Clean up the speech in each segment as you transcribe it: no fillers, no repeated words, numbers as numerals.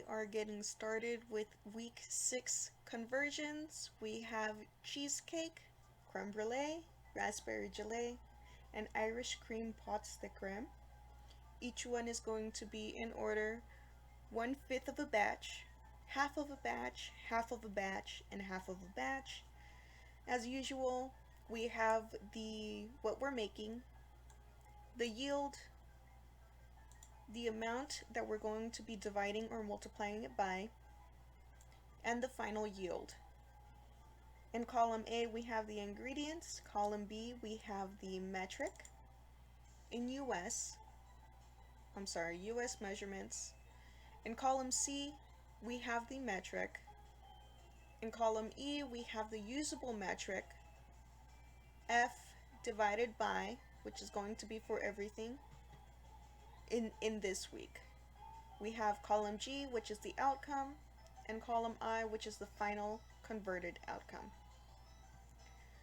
are getting started with week 6 conversions. We have cheesecake, creme brulee, raspberry gelée, and Irish cream pots de creme. Each one is going to be in order 1/5 of a batch, half of a batch, half of a batch, and half of a batch. As usual, we have the what we're making, the yield, the amount that we're going to be dividing or multiplying it by, and the final yield. In column A, we have the ingredients. Column B, we have the metric. In US measurements. In column C, we have the metric. In column E, we have the usable metric. F divided by, which is going to be for everything in this week. We have column G, which is the outcome, and column I, which is the final converted outcome.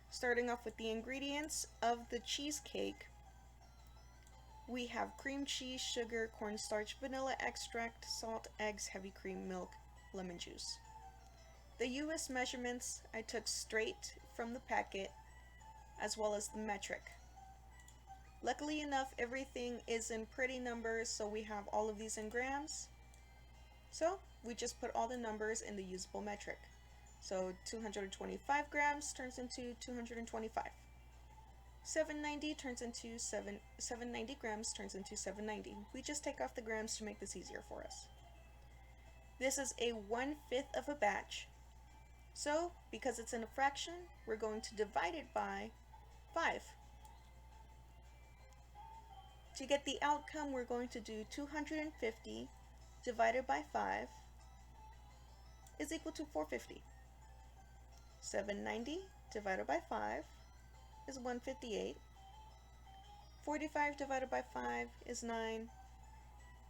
Starting off with the ingredients of the cheesecake, we have cream cheese, sugar, cornstarch, vanilla extract, salt, eggs, heavy cream, milk, lemon juice. The US measurements I took straight from the packet, as well as the metric. Luckily enough, everything is in pretty numbers, so we have all of these in grams. So we just put all the numbers in the usable metric. So 225 grams turns into 225. 790 turns into 790 grams turns into 790. We just take off the grams to make this easier for us. This is a 1/5 of a batch. So because it's in a fraction, we're going to divide it by 5. To get the outcome, we're going to do 250 divided by 5 is equal to 450. 790 divided by 5 is 158. 45 divided by 5 is 9.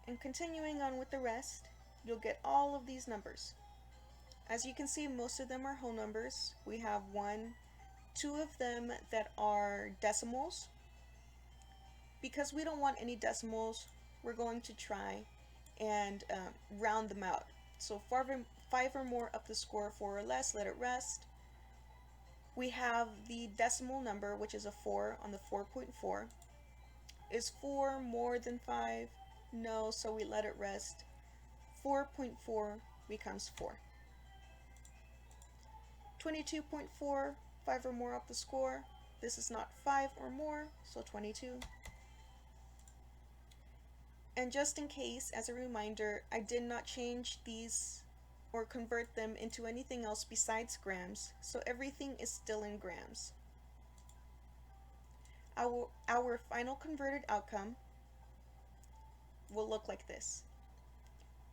And continuing on with the rest, you'll get all of these numbers. As you can see, most of them are whole numbers. We have 2 of them that are decimals. Because we don't want any decimals, we're going to try and round them out. So 5 or more up the score, 4 or less, let it rest. We have the decimal number, which is a 4 on the 4.4. Is 4 more than 5? No, so we let it rest. 4.4 becomes 4. 22.4, 5 or more up the score. This is not 5 or more, so 22. And just in case, as a reminder, I did not change these or convert them into anything else besides grams, so everything is still in grams. Our final converted outcome will look like this.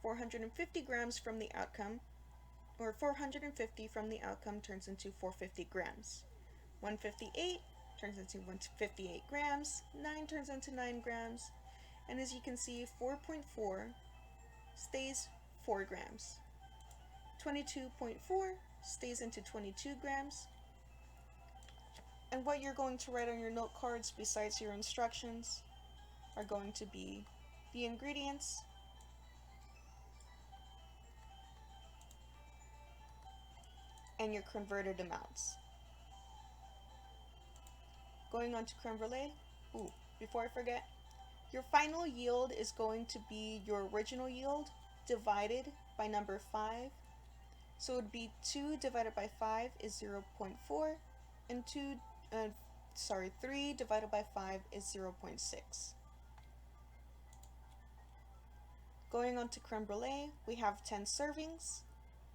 450 grams from the outcome, or 450 from the outcome turns into 450 grams. 158 turns into 158 grams, 9 turns into 9 grams, and as you can see, 4.4 stays 4 grams. 22.4 stays into 22 grams. And what you're going to write on your note cards besides your instructions are going to be the ingredients, and your converted amounts. Going on to creme brulee. Before I forget, your final yield is going to be your original yield divided by number 5. So it would be 2 divided by 5 is 0.4, and 3 divided by 5 is 0.6. Going on to creme brulee, we have 10 servings.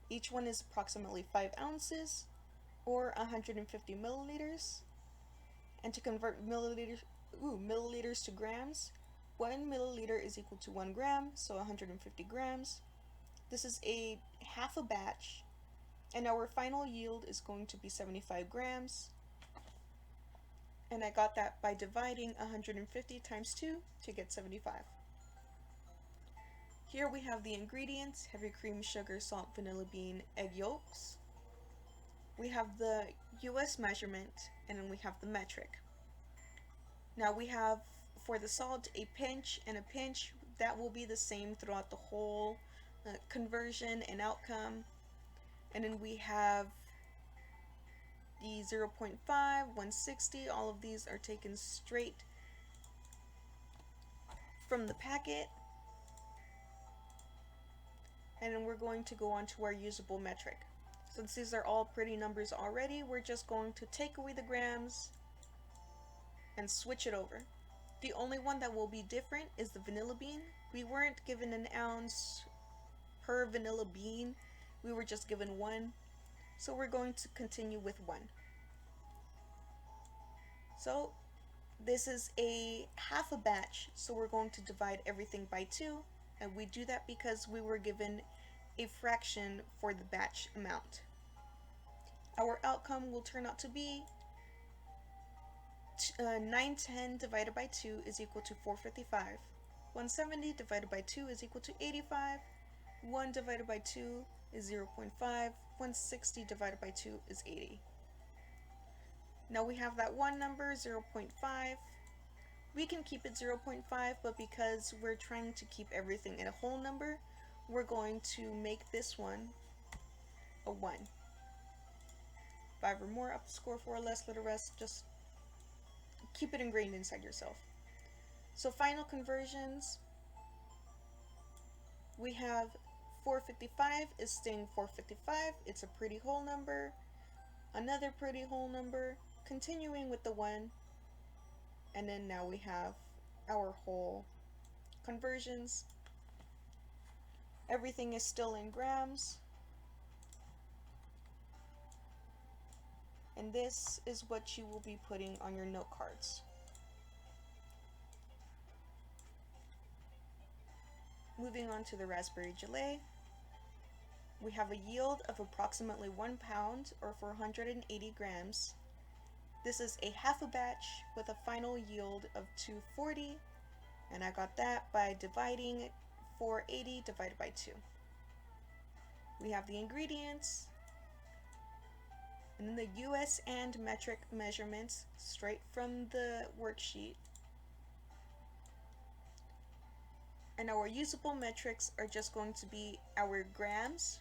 Each one is approximately 5 ounces, or 150 milliliters. And to convert milliliters to grams, 1 milliliter is equal to 1 gram, so 150 grams. This is a half a batch, and our final yield is going to be 75 grams. And I got that by dividing 150 times 2 to get 75. Here we have the ingredients: heavy cream, sugar, salt, vanilla bean, egg yolks. We have the US measurement, and then we have the metric. Now we have, for the salt, a pinch and a pinch. That will be the same throughout the whole conversion and outcome. And then we have the 0.5, 160. All of these are taken straight from the packet. And then we're going to go on to our usable metric. Since these are all pretty numbers already, we're just going to take away the grams and switch it over. The only one that will be different is the vanilla bean. We weren't given an ounce per vanilla bean, we were just given one. So we're going to continue with one. So this is a half a batch, so we're going to divide everything by 2, and we do that because we were given a fraction for the batch amount. Our outcome will turn out to be 910 divided by 2 is equal to 455. 170 divided by 2 is equal to 85. 1 divided by 2 is 0.5. 160 divided by 2 is 80. Now we have that one number, 0.5. We can keep it 0.5, but because we're trying to keep everything in a whole number, we're going to make this one a 1. 5 or more, up the score, 4 or less, little rest, just keep it ingrained inside yourself. So final conversions, we have 455 is staying 455, it's a pretty whole number, another pretty whole number, continuing with the 1, and then now we have our whole conversions. Everything is still in grams, and this is what you will be putting on your note cards. Moving on to the raspberry gelée, we have a yield of approximately 1 pound or 480 grams. This is a half a batch with a final yield of 240, and I got that by dividing 480 divided by 2. We have the ingredients, and then the US and metric measurements straight from the worksheet. And our usable metrics are just going to be our grams,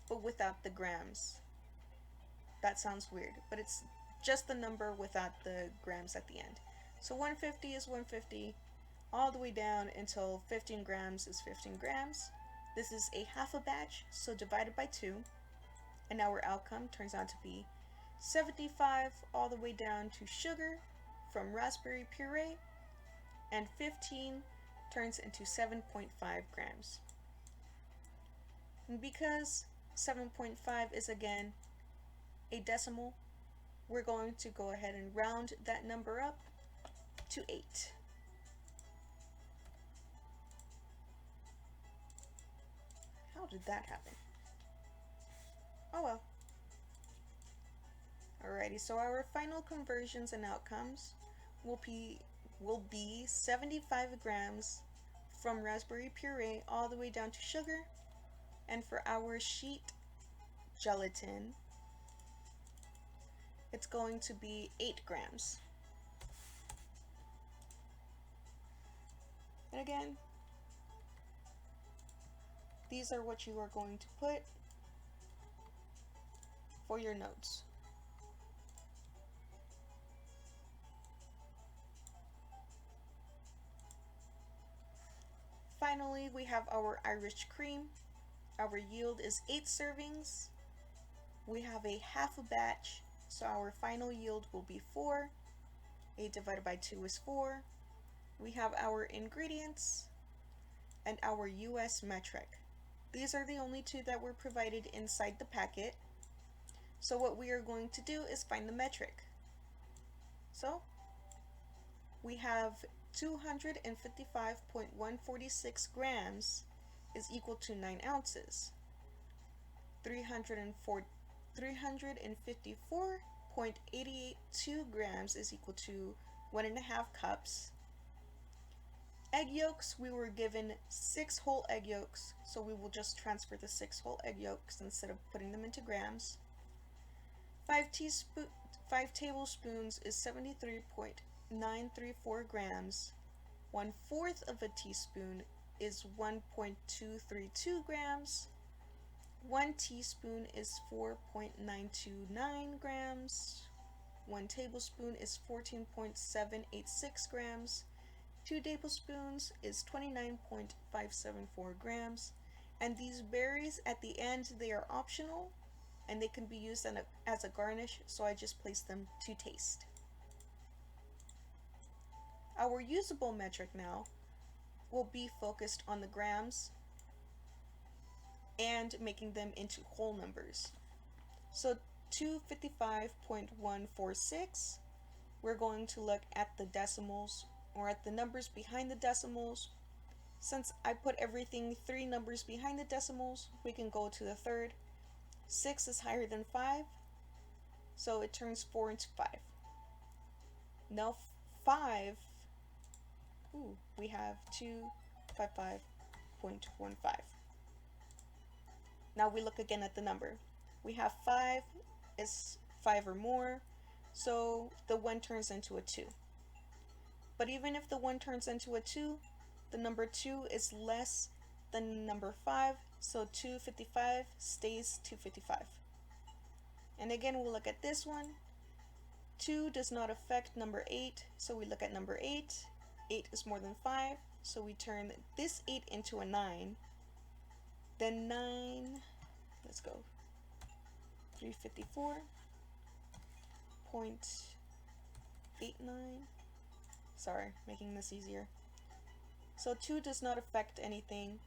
but without the grams. That sounds weird, but it's just the number without the grams at the end. So 150 is 150, all the way down until 15 grams is 15 grams. This is a half a batch, so divided by 2, and our outcome turns out to be 75 all the way down to sugar from raspberry puree, and 15 turns into 7.5 grams. And because 7.5 is again a decimal, we're going to go ahead and round that number up to 8. How did that happen? Oh well. Alrighty, so our final conversions and outcomes will be 75 grams from raspberry puree all the way down to sugar, and for our sheet gelatin, it's going to be 8 grams. And again, these are what you are going to put for your notes. Finally, we have our Irish cream. Our yield is 8 servings. We have a half a batch, so our final yield will be 4. 8 divided by 2 is 4. We have our ingredients and our US metric. These are the only two that were provided inside the packet. So what we are going to do is find the metric. So we have 255.146 grams is equal to 9 ounces. 354.882 grams is equal to 1.5 cups. Egg yolks, we were given 6 whole egg yolks, so we will just transfer the 6 whole egg yolks instead of putting them into grams. 5 tablespoons is 73.934 grams. 1/4 of a teaspoon is 1.232 grams. 1 teaspoon is 4.929 grams. 1 tablespoon is 14.786 grams. 2 tablespoons is 29.574 grams. And these berries at the end, they are optional and they can be used as a garnish, so I just place them to taste. Our usable metric now will be focused on the grams and making them into whole numbers. So 255.146, we're going to look at the decimals or at the numbers behind the decimals. Since I put everything 3 numbers behind the decimals, we can go to the third. 6 is higher than 5, so it turns 4 into 5. Now 5, we have 255.15. Now we look again at the number. We have 5 is 5 or more, so the 1 turns into a 2. But even if the 1 turns into a 2, the number 2 is less than number 5, so 255 stays 255. And again, we'll look at this one. 2 does not affect number 8, so we look at number 8. 8 is more than 5, so we turn this 8 into a 9. Then 9, let's go, 354.89. Sorry, making this easier. So 2 does not affect anything.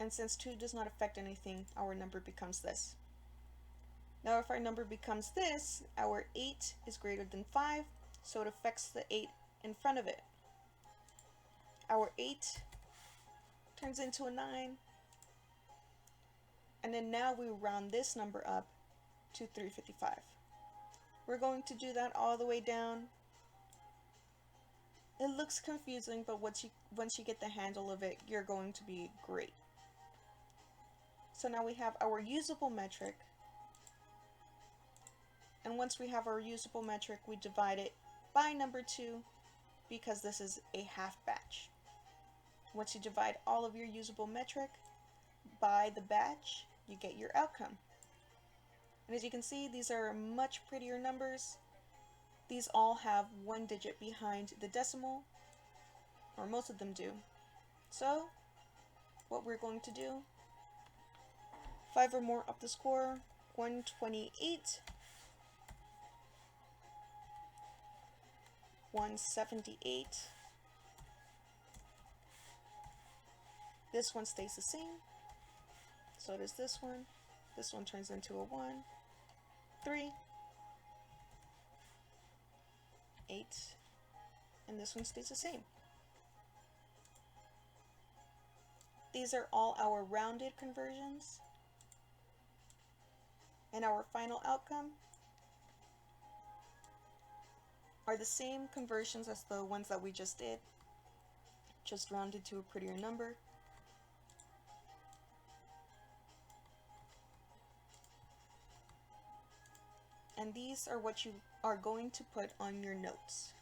And since 2 does not affect anything, our number becomes this. Now if our number becomes this, our 8 is greater than 5, so it affects the 8 in front of it. Our 8 turns into a 9. And then now we round this number up to 355. We're going to do that all the way down. It looks confusing, but once you get the handle of it, you're going to be great. So now we have our usable metric. And once we have our usable metric, we divide it by number 2 because this is a half batch. Once you divide all of your usable metric by the batch, you get your outcome. And as you can see, these are much prettier numbers. These all have 1 digit behind the decimal, or most of them do. So, what we're going to do, 5 or more up the score, 128, 178. This one stays the same. So does this one. This one turns into a 1, 3, 8, and this one stays the same. These are all our rounded conversions. And our final outcome are the same conversions as the ones that we just did, just rounded to a prettier number. And these are what you are going to put on your notes.